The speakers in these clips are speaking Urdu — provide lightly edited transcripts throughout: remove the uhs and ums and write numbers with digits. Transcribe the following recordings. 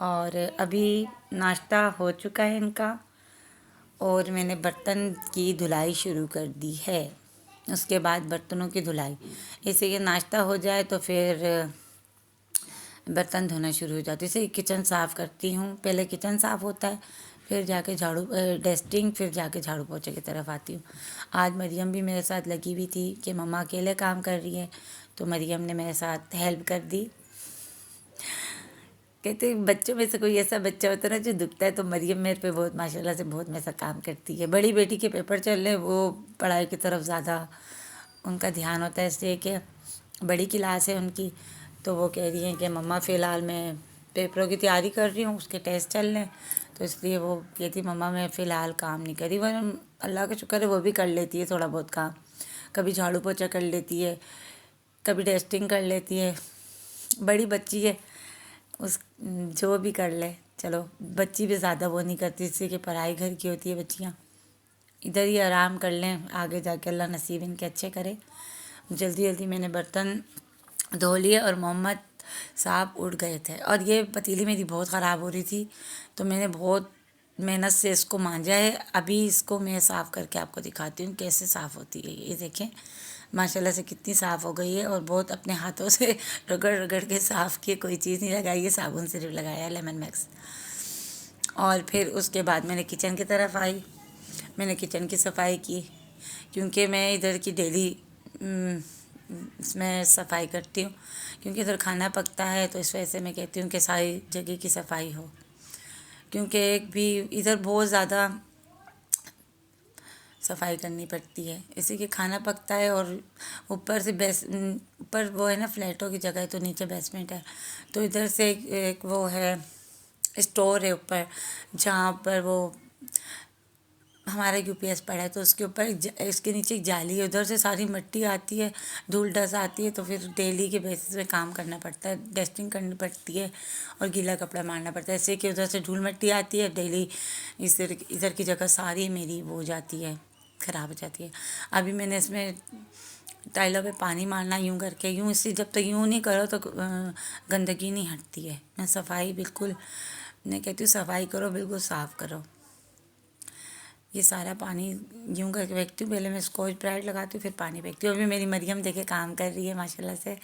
اور ابھی ناشتہ ہو چکا ہے ان کا، اور میں نے برتن کی دھلائی شروع کر دی ہے۔ اس کے بعد برتنوں کی دھلائی، اسے کہ ناشتہ ہو جائے تو پھر برتن دھونا شروع ہو جاتی ہے۔ اسے کچن صاف کرتی ہوں، پہلے کچن صاف ہوتا ہے، پھر جا کے ڈسٹنگ، پھر جا کے جھاڑو پوچھے کی طرف آتی ہوں۔ آج مریم بھی میرے ساتھ لگی ہوئی تھی کہ مما اکیلے کام کر رہی ہے، تو مریم نے میرے ساتھ ہیلپ کر دی۔ کہتے ہیں بچوں میں سے کوئی ایسا بچہ ہوتا ہے نا جو دکھتا ہے، تو مریم میرے پہ بہت ماشاء اللہ سے بہت میرے ساتھ کام کرتی ہے۔ بڑی بیٹی کے پیپر چل رہے، وہ پڑھائی کی طرف زیادہ ان کا دھیان ہوتا ہے، اس لیے کہ بڑی کلاس ہے ان کی، تو وہ کہہ رہی ہیں کہ مما فی الحال میں پیپروں کی تیاری کر رہی ہوں، اس کے ٹیسٹ چل رہے ہیں، تو اس لیے وہ کہتی مما میں فی الحال کام نہیں کری، ورنہ اللہ کا شکر ہے وہ بھی کر لیتی ہے تھوڑا بہت کام، کبھی جھاڑو پوچھا کر لیتی ہے، کبھی ڈسٹنگ کر لیتی ہے۔ بڑی بچی ہے، اس جو بھی کر لے، چلو بچی بھی زیادہ وہ نہیں کرتی، اس لیے کہ پڑھائی گھر کی ہوتی ہے، بچیاں ادھر ہی آرام کر لیں، آگے جا کے اللہ نصیب ان کے اچھے کرے۔ جلدی جلدی میں نے برتن دھو لیے اور محمد صاحب اٹھ گئے تھے، اور یہ پتیلی میری بہت خراب ہو رہی تھی، تو میں نے بہت محنت سے اس کو مانجا ہے۔ ابھی اس کو میں صاف کر کے آپ کو دکھاتی ہوں کیسے صاف ہوتی ہے۔ یہ دیکھیں ماشاء اللہ سے کتنی صاف ہو گئی ہے، اور بہت اپنے ہاتھوں سے رگڑ رگڑ کے صاف کیے، کوئی چیز نہیں لگائی ہے، صابن صرف لگایا ہے لیمن میکس۔ اور پھر اس کے بعد میں نے کچن کی طرف آئی، میں نے کچن کی صفائی کی، کیونکہ میں ادھر کی ڈیلی اس میں صفائی کرتی ہوں، کیونکہ ادھر کھانا پکتا ہے، تو اس وجہ سے میں کہتی ہوں کہ ساری جگہ کی صفائی ہو، کیونکہ ایک بھی ادھر بہت زیادہ صفائی کرنی پڑتی ہے، اسی کے کھانا پکتا ہے، اور اوپر سے اوپر وہ ہے نا فلیٹوں کی جگہ ہے، تو نیچے بیسمنٹ ہے، تو ادھر سے ایک وہ ہے اسٹور ہے اوپر، جہاں پر وہ ہمارا یو پی ایس پڑا ہے، تو اس کے اوپر اس کے نیچے ایک جالی ہے، ادھر سے ساری مٹی آتی ہے، دھول ڈسٹ آتی ہے، تو پھر ڈیلی کے بیسس پہ کام کرنا پڑتا ہے، ڈسٹنگ کرنی پڑتی ہے، اور گیلا کپڑا مارنا پڑتا ہے، ایسے کہ ادھر سے دھول مٹی آتی ہے ڈیلی، ادھر کی جگہ ساری میری وہ ہو جاتی ہے، خراب ہو جاتی ہے۔ ابھی میں نے اس میں ٹائلوں پہ پانی مارنا یوں کر کے، یوں، اس سے جب تک یوں نہیں کرو تو گندگی نہیں ہٹتی ہے۔ میں صفائی بالکل، میں کہتی ہوں صفائی کرو، بالکل صاف کرو۔ یہ سارا پانی یوں کر کے پھینکتی ہوں، پہلے میں اسکاچ برائٹ لگاتی ہوں، پھر پانی پھینکتی ہوں۔ ابھی میری مریم دیکھے کام کر رہی ہے ماشاء اللہ سے،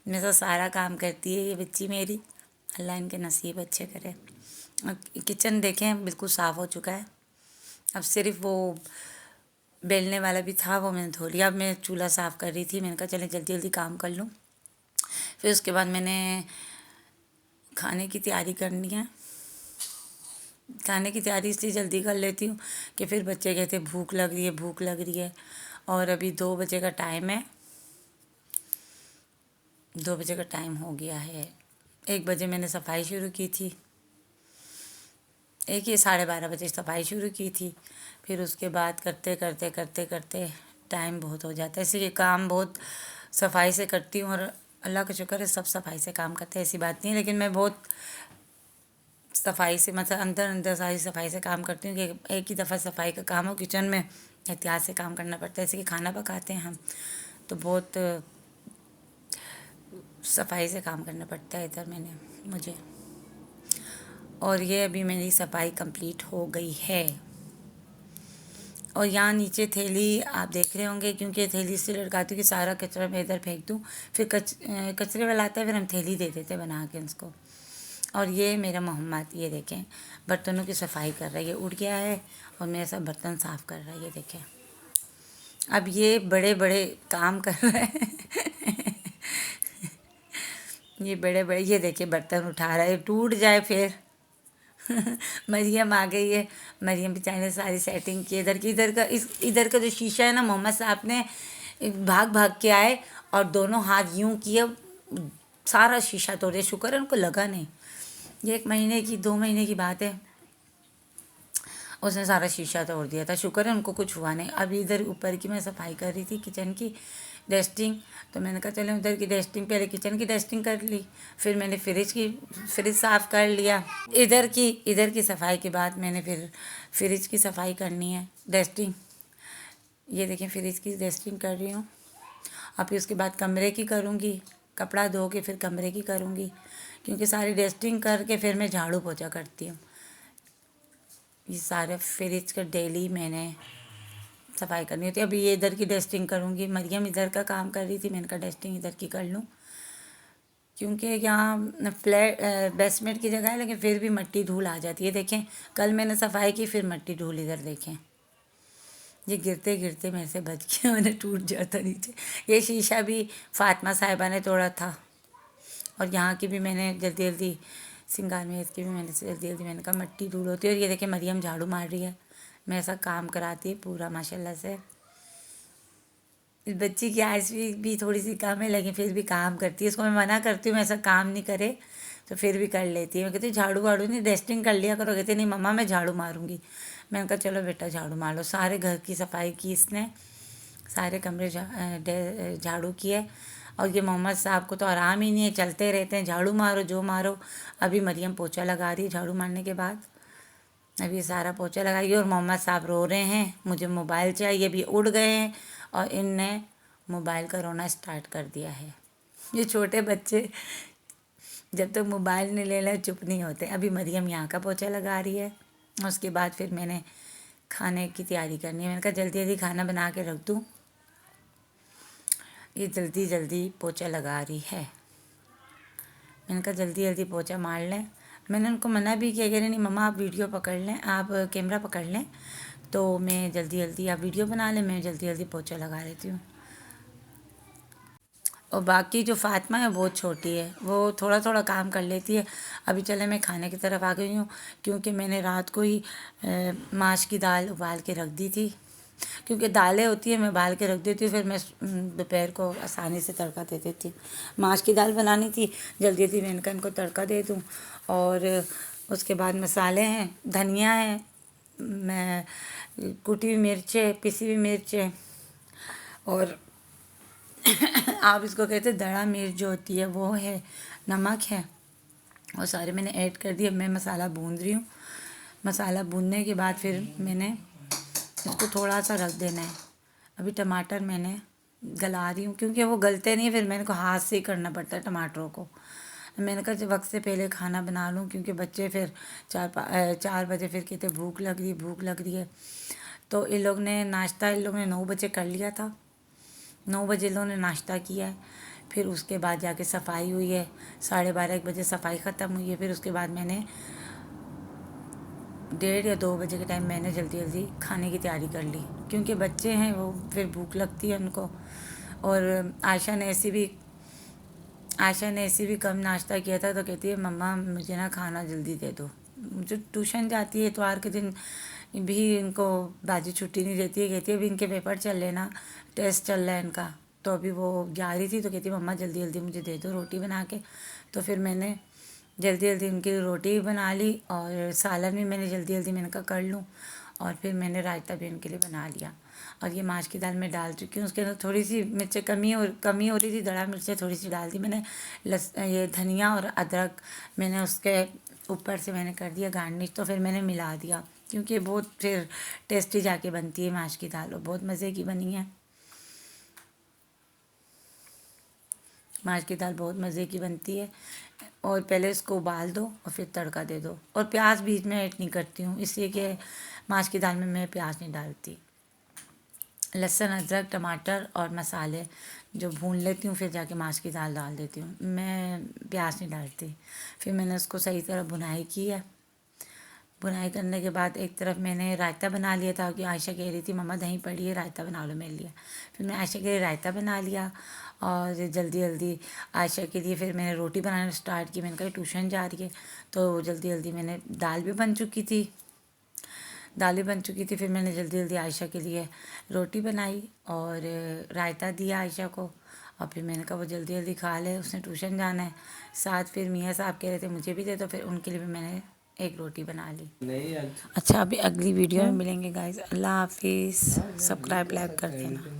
میرے ساتھ سارا کام کرتی ہے یہ بچی میری، اللہ ان کے نصیب اچھے کرے۔ کچن دیکھیں بالکل صاف ہو چکا ہے، اب صرف وہ بیلنے والا بھی تھا، وہ میں نے دھو لیا۔ اب میں چولہا صاف کر رہی تھی، میں نے کہا چلیں جلدی جلدی کام کر لوں، پھر اس کے بعد میں نے کھانے کی تیاری کرنی ہے۔ کھانے کی تیاری اس لیے جلدی کر لیتی ہوں کہ پھر بچے کہتے ہیں بھوک لگ رہی ہے، بھوک لگ رہی ہے، اور ابھی 2 بجے کا ٹائم ہے، 2 بجے کا ٹائم ہو گیا ہے۔ 1 بجے میں نے صفائی شروع کی تھی، 12:30 بجے صفائی شروع کی تھی، پھر اس کے بعد کرتے کرتے کرتے کرتے ٹائم بہت ہو جاتا ہے، اسی لیے کام بہت صفائی سے کرتی ہوں، اور اللہ کا شکر ہے سب صفائی سے کام کرتے ہیں، ایسی بات نہیں ہے، لیکن میں بہت صفائی سے، مطلب اندر اندر ساری صفائی سے کام کرتی ہوں، کہ ایک ہی دفعہ صفائی کا کام ہو، کچن میں احتیاط سے کام کرنا پڑتا ہے، جیسے کہ کھانا پکاتے ہیں ہم، تو بہت صفائی سے کام کرنا پڑتا ہے ادھر مجھے۔ اور یہ ابھی میری صفائی کمپلیٹ ہو گئی ہے، اور یہاں نیچے تھیلی آپ دیکھ رہے ہوں گے، کیونکہ تھیلی اس سے لڑکاتی ہوں کہ سارا کچرا میں ادھر پھینک دوں، پھر کچرے والا آتا ہے، پھر ہم تھیلی دے دیتے بنا کے اس کو۔ اور یہ میرا محمد، یہ دیکھیں برتنوں کی صفائی کر رہا ہے، یہ اٹھ گیا ہے اور میرے ساتھ برتن صاف کر رہا ہے، یہ دیکھیں اب یہ بڑے بڑے کام کر رہے ہیں یہ بڑے بڑے، یہ دیکھیں برتن اٹھا رہا ہے، ٹوٹ جائے پھر مریم آ گئی ہے، مریم بیچاری نے ساری سیٹنگ کی، ادھر کا جو شیشہ ہے نا، محمد صاحب نے بھاگ بھاگ کے آئے اور دونوں ہاتھ یوں کیے، سارا شیشہ توڑے، شکر ہے ان کو لگا نہیں، یہ 1 مہینے کی 2 مہینے کی بات ہے، اس نے سارا شیشہ توڑ دیا تھا، شکر ہے ان کو کچھ ہوا نہیں۔ ابھی ادھر اوپر کی میں صفائی کر رہی تھی، کچن کی ڈسٹنگ، تو میں نے کہا چلیں ادھر کی ڈسٹنگ، پہلے کچن کی ڈسٹنگ کر لی، پھر میں نے فریج صاف کر لیا، ادھر کی صفائی کے بعد میں نے پھر فریج کی صفائی کرنی ہے، ڈسٹنگ، یہ دیکھیں فریج کی ڈسٹنگ کر رہی ہوں، اور پھر اس کے بعد کمرے کی کروں گی، کپڑا دھو کے پھر کمرے کی کروں گی، کیونکہ ساری ڈسٹنگ کر کے پھر میں جھاڑو پوچھا کرتی ہوں. یہ سارے فریج کا ڈیلی میں نے صفائی کرنی ہوتی ہے. ابھی یہ ادھر کی ڈسٹنگ کروں گی. مریم ادھر کا کام کر رہی تھی, میں نے کہا ڈسٹنگ ادھر کی کر لوں, کیونکہ یہاں فلیٹ بیسمنٹ کی جگہ ہے لیکن پھر بھی مٹی دھول آ جاتی ہے. دیکھیں کل میں نے صفائی کی, پھر مٹی دھول ادھر دیکھیں, یہ گرتے گرتے میرے سے بچ گیا, میں نے ٹوٹ جاتا نیچے. یہ شیشہ بھی فاطمہ صاحبہ نے توڑا تھا, اور یہاں کی بھی میں نے جلدی جلدی سنگار میں اس کی بھی میں نے جلدی جلدی میں نے کہا مٹی دھول ہوتی ہے. اور یہ دیکھیں مریم جھاڑو مار رہی ہے, میں ایسا کام کراتی ہے پورا ماشاء اللہ سے. اس بچی کی آئس بھی تھوڑی سی کم ہے لیکن پھر بھی کام کرتی ہے. اس کو میں منع کرتی ہوں ایسا کام نہیں کرے تو پھر بھی کر لیتی ہے. میں کہتی ہوں جھاڑو واڑو نہیں ڈسٹنگ کر لیا کرو. کہتی نہیں مما میں جھاڑو ماروں گی. میں نے کہا چلو بیٹا جھاڑو مار لو. سارے گھر کی صفائی کی اس نے, سارے کمرے جھاڑو کیے. اور یہ محمد صاحب کو تو آرام ہی نہیں ہے, چلتے رہتے ہیں جھاڑو مارو جو مارو. ابھی مریم پوچھا لگا رہی جھاڑو مارنے کے بعد, ابھی سارا پوچھا لگائی. اور محمد صاحب رو رہے ہیں مجھے موبائل چاہیے, بھی اڑ گئے ہیں اور ان نے موبائل کا رونا اسٹارٹ کر دیا ہے. یہ چھوٹے بچے جب تک موبائل نہیں لے لیں چپ نہیں ہوتے. ابھی مریم یہاں کا پوچھا لگا رہی ہے, اس کے بعد پھر میں نے کھانے کی تیاری کرنی ہے. میں نے کہا جلدی جلدی کھانا بنا کے رکھ دوں. یہ جلدی جلدی پوچھا لگا رہی ہے. میں نے کہا جلدی جلدی پوچھا مار لیں. میں نے ان کو منع بھی کیا, کہہ رہے نہیں مما آپ ویڈیو پکڑ لیں, آپ کیمرہ پکڑ لیں تو میں جلدی جلدی آپ ویڈیو بنا لیں, میں جلدی جلدی پوچھا لگا لیتی ہوں. اور باقی جو فاطمہ ہے بہت چھوٹی ہے, وہ تھوڑا تھوڑا کام کر لیتی ہے. ابھی چلے میں کھانے کی طرف آ گئی ہوں, کیونکہ میں نے رات کو ہی ماش کی دال ابال کے رکھ دی تھی. کیونکہ دالیں ہوتی ہیں میں ابال کے رکھ دیتی ہوں, پھر میں دوپہر کو آسانی سے تڑکا دے دیتی ہوں. ماش کی دال بنانی تھی, جلدی جلدی میں نے کہا ان کو تڑکا دے دوں. اور اس کے بعد مسالے ہیں, دھنیا ہے, میں کٹی ہوئی مرچ ہے, پسی ہوئی مرچ ہے, اور آپ اس کو کہتے ہیں دڑا مرچ جو ہوتی ہے وہ ہے, نمک ہے, اور سارے میں نے ایڈ کر دی. اب میں مسالہ بھون رہی ہوں. مسالہ بھوننے کے بعد پھر میں نے اس کو تھوڑا سا رکھ دینا ہے. ابھی ٹماٹر میں نے گلا رہی ہوں کیونکہ وہ گلتے نہیں, پھر میں نے کو ہاتھ سے ہی کرنا پڑتا ہے ٹماٹروں کو. میں نے کہا وقت سے پہلے کھانا بنا لوں, کیونکہ بچے پھر 4 بجے پھر کہتے بھوک لگ رہی ہے بھوک لگ رہی ہے. تو ان لوگ نے ناشتہ 9 بجے کر لیا تھا. 9 بجے انہوں نے ناشتہ کیا ہے. پھر اس کے بعد جا کے صفائی ہوئی ہے. 12:30 بجے صفائی ختم ہوئی ہے. پھر اس کے بعد میں نے 1:30 یا 2 بجے کے ٹائم میں نے جلدی جلدی کھانے کی تیاری کر لی, کیونکہ بچے ہیں وہ پھر بھوک لگتی ہے ان کو. اور عائشہ نے ایسی بھی کم ناشتہ کیا تھا, تو کہتی ہے مما مجھے نا کھانا جلدی دے دو. جو ٹیوشن جاتی ہے اتوار کے دن بھی ان کو باجی چھٹی نہیں دیتی ہے. کہتی ہے ابھی ان کے پیپر چل رہے نا, ٹیسٹ چل رہا ہے ان کا, تو ابھی وہ جا رہی تھی تو کہتی مما جلدی جلدی مجھے دے دو روٹی بنا کے. تو پھر میں نے جلدی جلدی ان کی روٹی بھی بنا لی, اور سالن بھی میں نے جلدی جلدی میں نے کہا کر لوں. اور پھر میں نے رائتہ بھی ان کے لیے بنا لیا. اور یہ ماش کی دال میں ڈال چکی ہوں. اس کے اندر تھوڑی سی مرچیں کمی ہو رہی تھی, دڑا مرچیں تھوڑی سی ڈال دی میں نے. یہ دھنیا اور ادرک میں نے اس کے اوپر سے میں نے کر دیا گارنش, تو پھر میں نے ملا دیا, کیونکہ بہت پھر ٹیسٹی جا کے بنتی ہے ماش کی دال, اور بہت مزے کی بنی ہے. ماش کی دال بہت مزے کی بنتی ہے. اور پہلے اس کو ابال دو اور پھر تڑکا دے دو. اور پیاز بیچ میں ایڈ نہیں کرتی ہوں, اس لیے کہ ماش کی دال میں پیاز نہیں ڈالتی. لہسن ادرک ٹماٹر اور مسالے جو بھون لیتی ہوں, پھر جا کے ماش کی دال ڈال دیتی ہوں. میں پیاز نہیں ڈالتی. پھر میں نے اس کو صحیح طرح بھنائی کی ہے. بھنائی کرنے کے بعد ایک طرف میں نے رائتہ بنا لیا تھا, کہ عائشہ کہہ رہی تھی مما دਹੀਂ پڑی ہے رائتہ بنا لو میرے لیے. پھر میں عائشہ کے لیے رائتہ بنا لیا. اور جلدی جلدی عائشہ کے لیے پھر میں نے روٹی بنانا اسٹارٹ کی. میں نے کہا ٹیوشن جا رہی ہے, تو جلدی جلدی میں نے دال بھی بن چکی تھی. پھر میں نے جلدی جلدی عائشہ کے لیے روٹی بنائی اور رائتہ دیا عائشہ کو. اور پھر میں نے کہا وہ جلدی جلدی کھا لے, اس نے ٹیوشن جانا ہے. ساتھ پھر میاں صاحب کہہ رہے تھے مجھے بھی دے دو, پھر ان کے لیے بھی میں نے ایک روٹی بنا لی. اچھا ابھی اگلی ویڈیو میں ملیں گے گائز. اللہ حافظ. سبسکرائب لائک کر دینا.